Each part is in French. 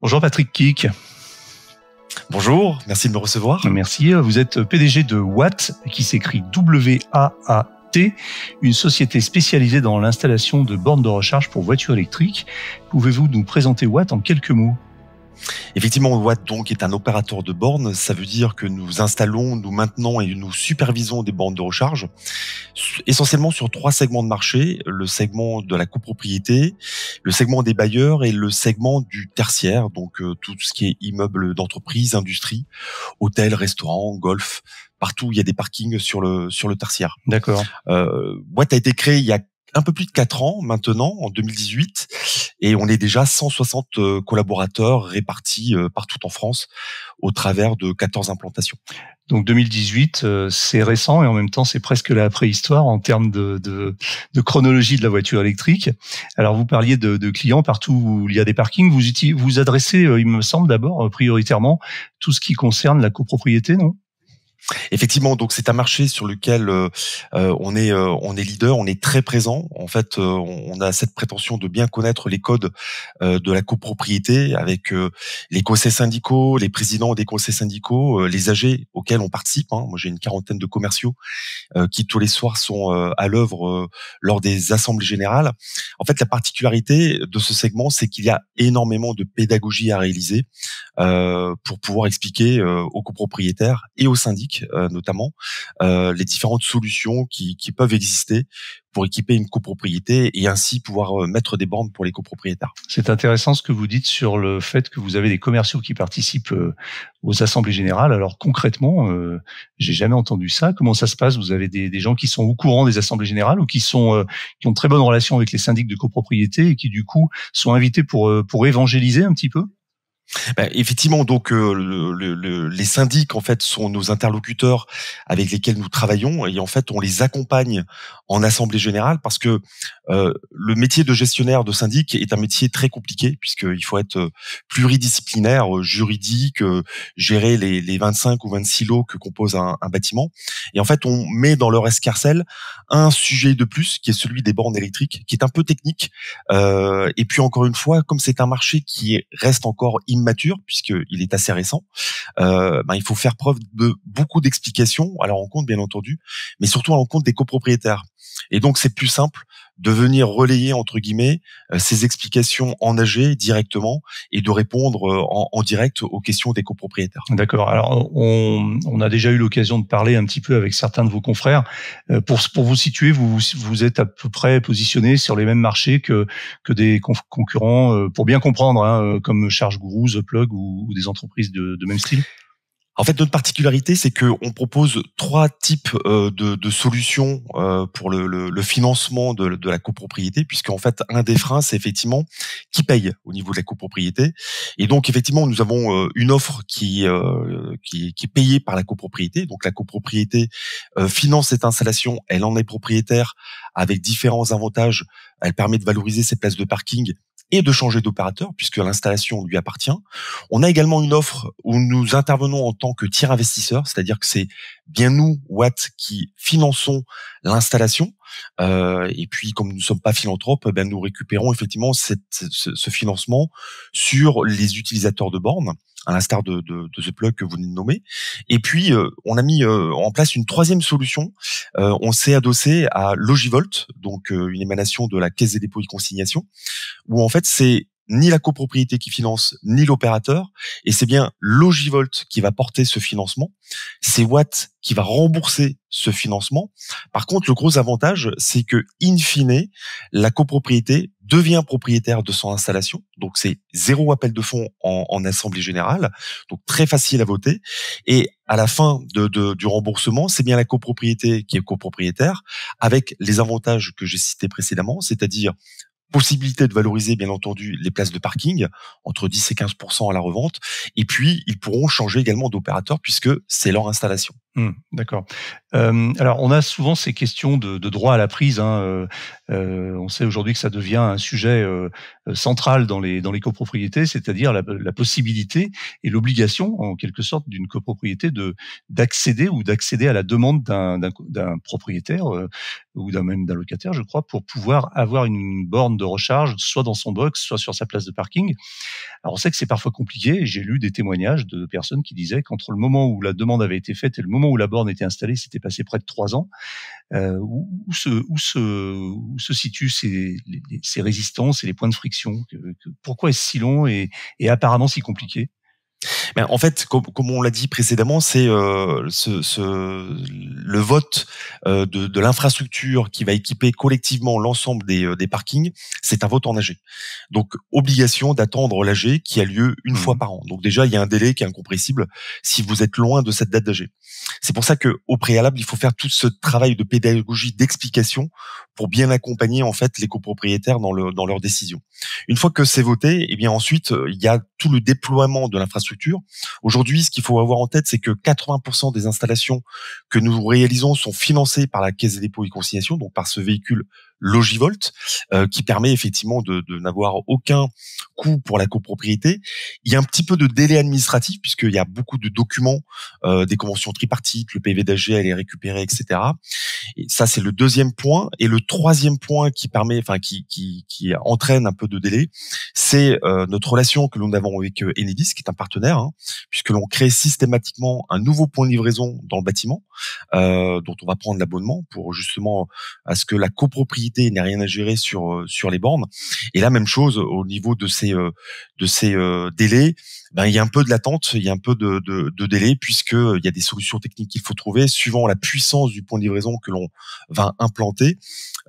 Bonjour Patrick Kick. Bonjour, merci de me recevoir. Merci. Vous êtes PDG de Watt, qui s'écrit W-A-A-T, une société spécialisée dans l'installation de bornes de recharge pour voitures électriques. Pouvez-vous nous présenter Watt en quelques mots ? Effectivement, Watt donc est un opérateur de bornes. Ça veut dire que nous installons, nous maintenons et nous supervisons des bornes de recharge, essentiellement sur 3 segments de marché: le segment de la copropriété, le segment des bailleurs et le segment du tertiaire, donc tout ce qui est immeubles d'entreprise, industrie, hôtels, restaurants, golf, partout où il y a des parkings sur le tertiaire. D'accord. Watt a été créé il y a un peu plus de 4 ans maintenant, en 2018, et on est déjà 160 collaborateurs répartis partout en France au travers de 14 implantations. Donc 2018, c'est récent et en même temps c'est presque la préhistoire en termes de chronologie de la voiture électrique. Alors vous parliez de clients partout où il y a des parkings. Vous adressez, il me semble d'abord, prioritairement tout ce qui concerne la copropriété, non ? Effectivement, donc c'est un marché sur lequel on est leader, on est très présent. En fait, on a cette prétention de bien connaître les codes de la copropriété avec les conseils syndicaux, les présidents des conseils syndicaux, les AG auxquels on participe. Moi, j'ai une 40aine de commerciaux qui tous les soirs sont à l'œuvre lors des assemblées générales. En fait, la particularité de ce segment, c'est qu'il y a énormément de pédagogie à réaliser pour pouvoir expliquer aux copropriétaires et aux syndics notamment les différentes solutions qui peuvent exister pour équiper une copropriété et ainsi pouvoir mettre des bornes pour les copropriétaires. C'est intéressant ce que vous dites sur le fait que vous avez des commerciaux qui participent aux assemblées générales. Alors concrètement, j'ai jamais entendu ça. Comment ça se passe ? Vous avez des gens qui sont au courant des assemblées générales ou qui ont de très bonnes relations avec les syndics de copropriété et qui du coup sont invités pour évangéliser un petit peu ? Effectivement, donc les syndics en fait sont nos interlocuteurs avec lesquels nous travaillons et en fait on les accompagne en assemblée générale parce que le métier de gestionnaire de syndic est un métier très compliqué puisqu'il faut être pluridisciplinaire, juridique, gérer les 25 ou 26 lots que compose un bâtiment et en fait on met dans leur escarcelle un sujet de plus qui est celui des bornes électriques qui est un peu technique et puis encore une fois comme c'est un marché qui reste encore immature puisqu'il est assez récent, il faut faire preuve de beaucoup d'explications à leur rencontre bien entendu, mais surtout à l'encontre des copropriétaires. Et donc c'est plus simple de venir relayer entre guillemets ces explications en AG directement et de répondre en direct aux questions des copropriétaires. D'accord. Alors on a déjà eu l'occasion de parler un petit peu avec certains de vos confrères. Pour vous situer, vous êtes à peu près positionné sur les mêmes marchés que des concurrents pour bien comprendre, comme ChargeGuru, The Plug ou des entreprises de même style. En fait, notre particularité, c'est que on propose 3 types de solutions pour le financement de la copropriété, puisqu'en fait, un des freins, c'est effectivement qui paye au niveau de la copropriété. Et donc, effectivement, nous avons une offre qui est payée par la copropriété. Donc, la copropriété finance cette installation, elle en est propriétaire avec différents avantages. Elle permet de valoriser ses places de parking et de changer d'opérateur puisque l'installation lui appartient. On a également une offre où nous intervenons en tant que tiers investisseur, c'est-à-dire que c'est bien nous, Watt, qui finançons l'installation. Et puis, comme nous ne sommes pas philanthropes, nous récupérons effectivement ce financement sur les utilisateurs de bornes, à l'instar de The Plug que vous venez de nommer. Et puis, on a mis en place une 3e solution. On s'est adossé à Logivolt, donc une émanation de la Caisse des dépôts et consignations, où en fait, c'est ni la copropriété qui finance, ni l'opérateur, et c'est bien Logivolt qui va porter ce financement. C'est Watt qui va rembourser ce financement. Par contre, le gros avantage, c'est que, in fine, la copropriété devient propriétaire de son installation. Donc, c'est 0 appel de fonds en assemblée générale. Donc, très facile à voter. Et à la fin du remboursement, c'est bien la copropriété qui est copropriétaire avec les avantages que j'ai cités précédemment, c'est-à-dire possibilité de valoriser, bien entendu, les places de parking, entre 10 et 15% à la revente. Et puis, ils pourront changer également d'opérateur puisque c'est leur installation. D'accord. Alors, on a souvent ces questions de droit à la prise, hein, on sait aujourd'hui que ça devient un sujet, central dans les copropriétés, c'est-à-dire la possibilité et l'obligation, en quelque sorte, d'une copropriété d'accéder à la demande d'un propriétaire, ou d'un locataire, je crois, pour pouvoir avoir une borne de recharge, soit dans son box, soit sur sa place de parking. Alors on sait que c'est parfois compliqué et j'ai lu des témoignages de personnes qui disaient qu'entre le moment où la demande avait été faite et le moment où la borne était installée, s'était passé près de 3 ans. Où se situent ces résistances et les points de friction? Pourquoi est-ce si long et apparemment si compliqué? Ben, en fait, comme on l'a dit précédemment, c'est le vote de l'infrastructure qui va équiper collectivement l'ensemble des parkings. C'est un vote en AG. Donc, obligation d'attendre l'AG qui a lieu une fois par an. Donc déjà, il y a un délai qui est incompressible si vous êtes loin de cette date d'AG. C'est pour ça que, au préalable, il faut faire tout ce travail de pédagogie, d'explication pour bien accompagner en fait les copropriétaires dans leurs décisions. Une fois que c'est voté, eh bien ensuite il y a tout le déploiement de l'infrastructure. Aujourd'hui, ce qu'il faut avoir en tête, c'est que 80% des installations que nous réalisons sont financées par la Caisse des dépôts et consignations, donc par ce véhicule Logivolt, qui permet effectivement de n'avoir aucun coût pour la copropriété. Il y a un petit peu de délai administratif puisqu'il y a beaucoup de documents, des conventions tripartites, le PV d'AG, elle est récupérée, etc. Et ça, c'est le deuxième point. Et le troisième point qui permet, enfin qui entraîne un peu de délai, c'est notre relation que nous avons avec Enedis, qui est un partenaire, puisque l'on crée systématiquement un nouveau point de livraison dans le bâtiment, dont on va prendre l'abonnement pour justement à ce que la copropriété n'ait rien à gérer sur les bornes. Et là, même chose au niveau de ces délais. Ben, il y a un peu de latente, il y a un peu de délai, puisque il y a des solutions techniques qu'il faut trouver suivant la puissance du point de livraison que l'on va implanter.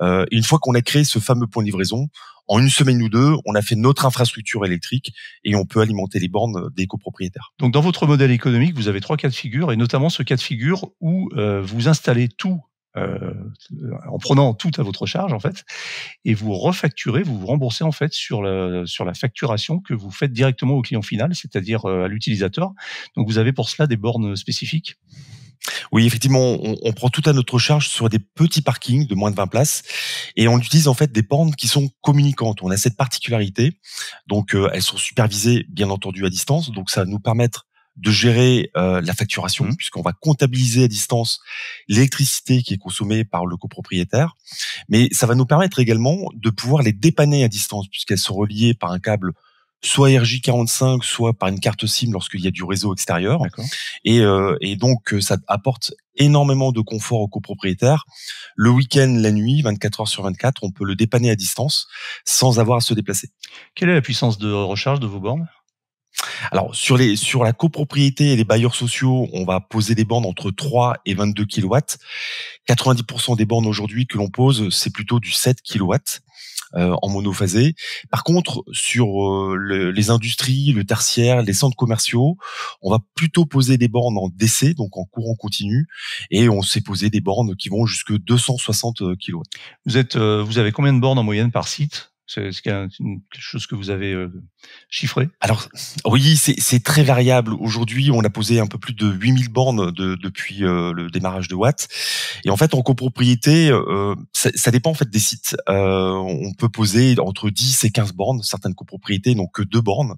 Une fois qu'on a créé ce fameux point de livraison, en une semaine ou deux, on a fait notre infrastructure électrique et on peut alimenter les bornes des copropriétaires. Donc, dans votre modèle économique, vous avez 3 cas de figure, et notamment ce cas de figure où vous installez tout en prenant tout à votre charge, en fait, et vous refacturez, vous vous remboursez en fait sur la facturation que vous faites directement au client final, c'est-à-dire à l'utilisateur. Donc, vous avez pour cela des bornes spécifiques. Oui, effectivement, on prend tout à notre charge sur des petits parkings de moins de 20 places et on utilise en fait des bornes qui sont communicantes. On a cette particularité, donc elles sont supervisées bien entendu à distance, donc ça va nous permettre de gérer la facturation puisqu'on va comptabiliser à distance l'électricité qui est consommée par le copropriétaire, mais ça va nous permettre également de pouvoir les dépanner à distance puisqu'elles sont reliées par un câble soit RJ45, soit par une carte SIM lorsqu'il y a du réseau extérieur. D'accord. Et donc, ça apporte énormément de confort aux copropriétaires. Le week-end, la nuit, 24 heures sur 24, on peut le dépanner à distance sans avoir à se déplacer. Quelle est la puissance de recharge de vos bornes? Alors, sur la copropriété et les bailleurs sociaux, on va poser des bornes entre 3 et 22 kilowatts. 90% des bornes aujourd'hui que l'on pose, c'est plutôt du 7 kilowatts. En monophasé. Par contre, sur les industries, le tertiaire, les centres commerciaux, on va plutôt poser des bornes en DC, donc en courant continu, et on s'est posé des bornes qui vont jusque 260 kW. Vous avez combien de bornes en moyenne par site? C'est quelque chose que vous avez chiffré? Alors oui, c'est très variable. Aujourd'hui, on a posé un peu plus de 8000 bornes depuis le démarrage de Watt. Et en fait, en copropriété, ça dépend en fait des sites. On peut poser entre 10 et 15 bornes. Certaines copropriétés n'ont que 2 bornes.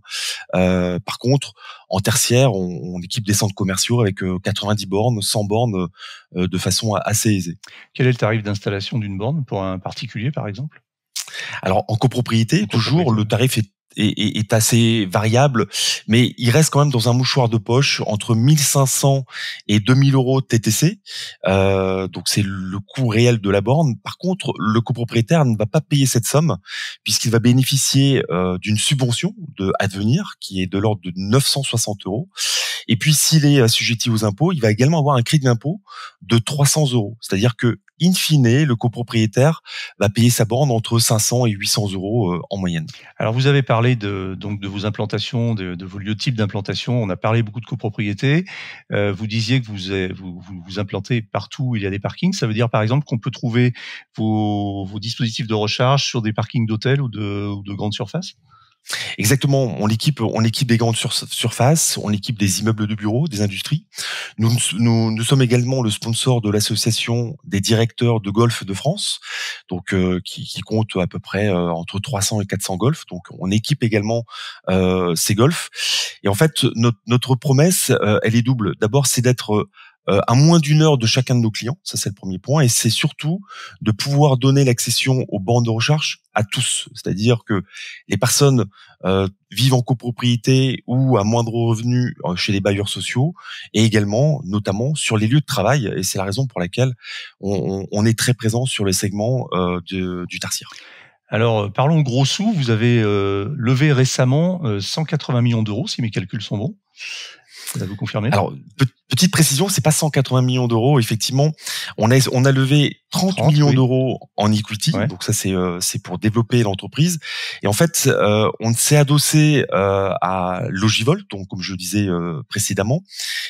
Par contre, en tertiaire, on équipe des centres commerciaux avec 90 bornes, 100 bornes de façon assez aisée. Quel est le tarif d'installation d'une borne pour un particulier, par exemple? Alors en copropriété, toujours le tarif est assez variable, mais il reste quand même dans un mouchoir de poche entre 1500 et 2000 euros TTC. Donc c'est le coût réel de la borne. Par contre, le copropriétaire ne va pas payer cette somme puisqu'il va bénéficier d'une subvention de Advenir qui est de l'ordre de 960 euros. Et puis s'il est assujetti aux impôts, il va également avoir un crédit d'impôt de 300 euros. C'est-à-dire que in fine, le copropriétaire va payer sa borne entre 500 et 800 euros en moyenne. Alors, vous avez parlé donc de vos implantations, de vos lieux types d'implantation. On a parlé beaucoup de copropriété. Vous disiez que vous implantez partout où il y a des parkings. Ça veut dire, par exemple, qu'on peut trouver vos dispositifs de recharge sur des parkings d'hôtels ou de grandes surfaces? Exactement, on équipe des grandes surfaces, on équipe des immeubles de bureaux, des industries. Nous sommes également le sponsor de l'association des directeurs de golf de France, donc qui compte à peu près entre 300 et 400 golfs. Donc on équipe également ces golfs. Et en fait, notre promesse, elle est double. D'abord, c'est d'être à moins d'une heure de chacun de nos clients, ça c'est le premier point, et c'est surtout de pouvoir donner l'accession aux bornes de recharge à tous, c'est-à-dire que les personnes vivent en copropriété ou à moindre revenu chez les bailleurs sociaux, et également, notamment, sur les lieux de travail, et c'est la raison pour laquelle on est très présent sur le segment du tertiaire. Alors, parlons gros sous. Vous avez levé récemment 180 millions d'euros, si mes calculs sont bons. Vous confirmez? Alors, petite précision, c'est pas 180 millions d'euros. Effectivement, on a levé 30 millions d'euros en equity. Ouais. Donc ça, c'est pour développer l'entreprise. Et en fait, on s'est adossé à Logivolt, donc comme je le disais précédemment,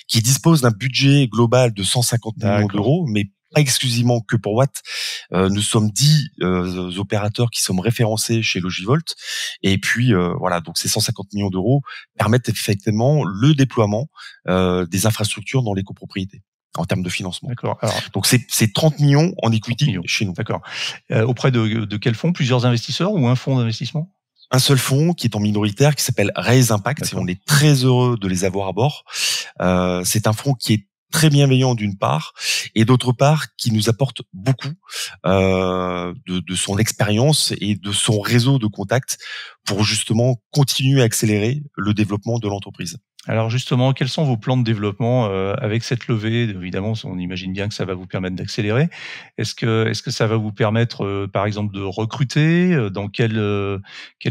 qui dispose d'un budget global de 150 millions d'euros, mais pas exclusivement que pour Watt. Nous sommes 10 opérateurs qui sommes référencés chez Logivolt. Et puis, voilà, donc ces 150 millions d'euros permettent effectivement le déploiement des infrastructures dans les copropriétés en termes de financement. D'accord. Alors, donc, c'est 30 millions en equity chez nous. D'accord. Auprès de quels fonds? Plusieurs investisseurs ou un fonds d'investissement? Un seul fonds qui est en minoritaire, qui s'appelle Raise Impact, et on est très heureux de les avoir à bord. C'est un fonds qui est très bienveillant d'une part, et d'autre part qui nous apporte beaucoup de son expérience et de son réseau de contacts pour justement continuer à accélérer le développement de l'entreprise. Alors justement, quels sont vos plans de développement avec cette levée? Évidemment, on imagine bien que ça va vous permettre d'accélérer. Est-ce que ça va vous permettre, par exemple, de recruter? Dans quel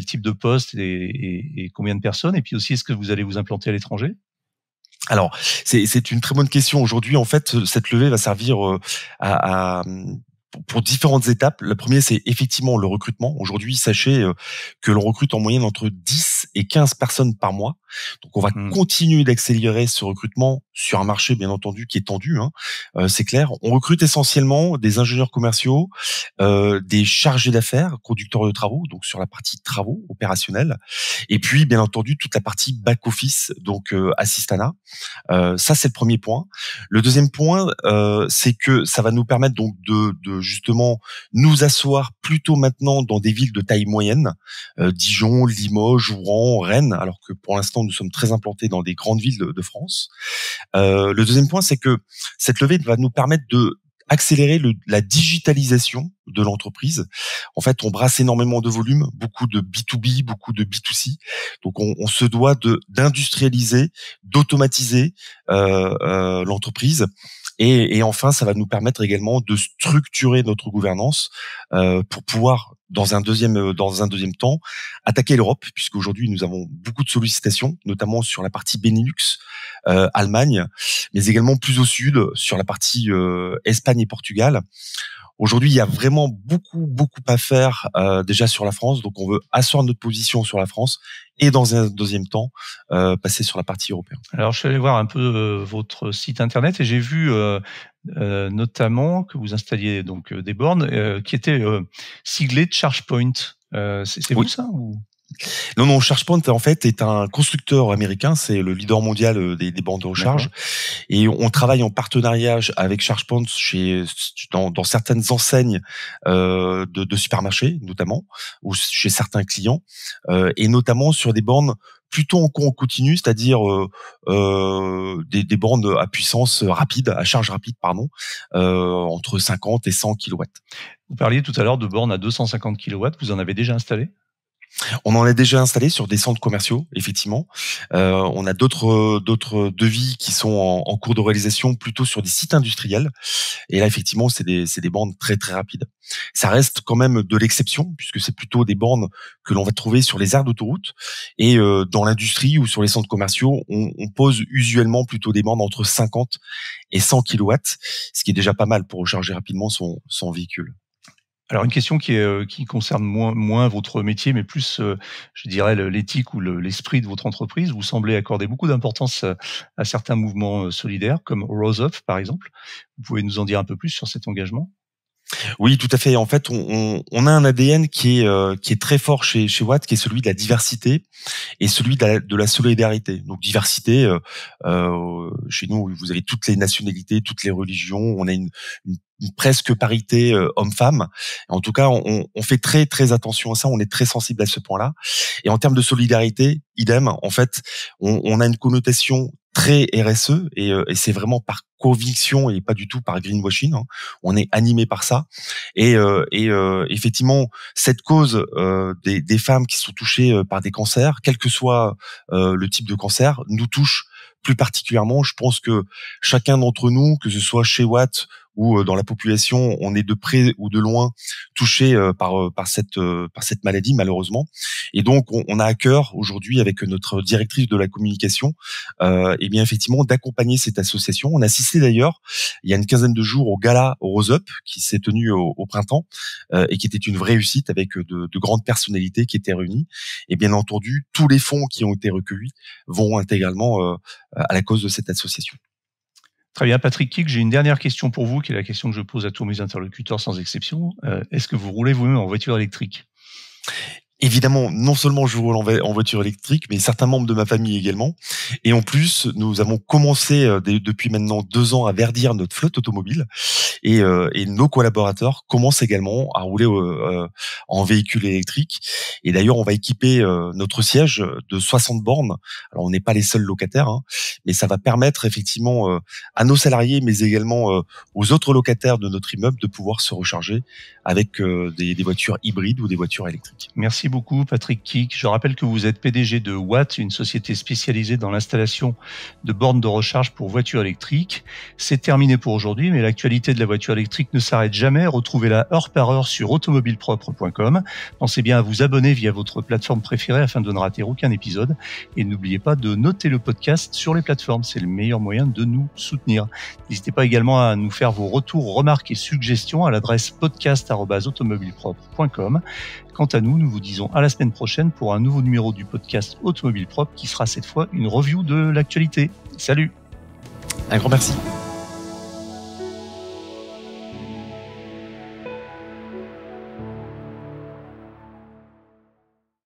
type de poste et combien de personnes? Et puis aussi, est-ce que vous allez vous implanter à l'étranger? Alors, c'est une très bonne question. Aujourd'hui, en fait, cette levée va servir pour différentes étapes. La première, c'est effectivement le recrutement. Aujourd'hui, sachez que l'on recrute en moyenne entre 10 et 15 personnes par mois. Donc, on va continuer d'accélérer ce recrutement sur un marché, bien entendu, qui est tendu. C'est clair. On recrute essentiellement des ingénieurs commerciaux, des chargés d'affaires, conducteurs de travaux, donc sur la partie travaux opérationnels. Et puis, bien entendu, toute la partie back-office, donc assistanat. Ça, c'est le premier point. Le deuxième point, c'est que ça va nous permettre donc de justement nous asseoir plutôt maintenant dans des villes de taille moyenne, Dijon, Limoges, Rouen, Rennes, alors que pour l'instant nous sommes très implantés dans des grandes villes de France. Le deuxième point, c'est que cette levée va nous permettre de accélérer la digitalisation de l'entreprise. En fait, on brasse énormément de volume, beaucoup de B2B, beaucoup de B2C. Donc, on se doit d'industrialiser, d'automatiser l'entreprise. Et enfin, ça va nous permettre également de structurer notre gouvernance pour pouvoir, dans un deuxième temps, attaquer l'Europe, puisqu'aujourd'hui nous avons beaucoup de sollicitations, notamment sur la partie Benelux, Allemagne, mais également plus au sud, sur la partie Espagne et Portugal. Aujourd'hui, il y a vraiment beaucoup à faire déjà sur la France, donc on veut asseoir notre position sur la France et dans un deuxième temps passer sur la partie européenne. Alors, je suis allé voir un peu votre site internet et j'ai vu notamment que vous installiez donc des bornes qui étaient siglées ChargePoint. C'est vous ça ou... Non, ChargePoint en fait est un constructeur américain, c'est le leader mondial des bornes de recharge. Et on travaille en partenariat avec ChargePoint dans certaines enseignes de supermarchés notamment, ou chez certains clients, et notamment sur des bornes plutôt en continu, c'est-à-dire des bornes à puissance rapide, à charge rapide, entre 50 et 100 kW. Vous parliez tout à l'heure de bornes à 250 kW, vous en avez déjà installé ? On en a déjà installé sur des centres commerciaux, effectivement. On a d'autres devis qui sont en cours de réalisation, plutôt sur des sites industriels. Et là, effectivement, c'est des bornes très très rapides. Ça reste quand même de l'exception, puisque c'est plutôt des bornes que l'on va trouver sur les aires d'autoroute. Et dans l'industrie ou sur les centres commerciaux, on pose usuellement plutôt des bornes entre 50 et 100 kW, ce qui est déjà pas mal pour recharger rapidement son véhicule. Alors une question qui concerne moins votre métier, mais plus, je dirais, l'éthique ou l'esprit de votre entreprise. Vous semblez accorder beaucoup d'importance à certains mouvements solidaires, comme Rose Up, par exemple. Vous pouvez nous en dire un peu plus sur cet engagement ? Oui, tout à fait. En fait, on a un ADN qui est très fort chez Watt, qui est celui de la diversité et celui de la solidarité. Donc diversité, chez nous, vous avez toutes les nationalités, toutes les religions. On a une presque parité homme-femme. En tout cas, on fait très très attention à ça. On est très sensible à ce point-là. Et en termes de solidarité, idem. En fait, on a une connotation très RSE et c'est vraiment par conviction et pas du tout par greenwashing. Hein. On est animé par ça et effectivement cette cause des femmes qui sont touchées par des cancers, quel que soit le type de cancer, nous touche plus particulièrement. Je pense que chacun d'entre nous, que ce soit chez Watt ou dans la population, on est de près ou de loin touché par cette maladie malheureusement. Et donc on a à cœur aujourd'hui avec notre directrice de la communication, et bien effectivement d'accompagner cette association. On a assisté d'ailleurs il y a une quinzaine de jours au gala Rose Up qui s'est tenu au printemps et qui était une vraie réussite avec de grandes personnalités qui étaient réunies. Et bien entendu tous les fonds qui ont été recueillis vont intégralement à la cause de cette association. Très bien, Patrick Quick, j'ai une dernière question pour vous, qui est la question que je pose à tous mes interlocuteurs sans exception. Est-ce que vous roulez vous-même en voiture électrique ? Évidemment, non seulement je roule en voiture électrique, mais certains membres de ma famille également. Et en plus, nous avons commencé depuis maintenant 2 ans à verdir notre flotte automobile. Et nos collaborateurs commencent également à rouler en véhicule électrique. Et d'ailleurs, on va équiper notre siège de 60 bornes. Alors, on n'est pas les seuls locataires, hein, mais ça va permettre effectivement à nos salariés, mais également aux autres locataires de notre immeuble de pouvoir se recharger avec des voitures hybrides ou des voitures électriques. Merci beaucoup, Patrick Quick. Je rappelle que vous êtes PDG de Watt, une société spécialisée dans l'installation de bornes de recharge pour voitures électriques. C'est terminé pour aujourd'hui, mais l'actualité de la voiture électrique ne s'arrête jamais. Retrouvez-la heure par heure sur automobilepropre.com. Pensez bien à vous abonner via votre plateforme préférée afin de ne rater aucun épisode. Et n'oubliez pas de noter le podcast sur les plateformes. C'est le meilleur moyen de nous soutenir. N'hésitez pas également à nous faire vos retours, remarques et suggestions à l'adresse podcast@automobilepropre.com. Quant à nous, nous vous disons à la semaine prochaine pour un nouveau numéro du podcast Automobile Propre qui sera cette fois une review de l'actualité. Salut! Un grand merci.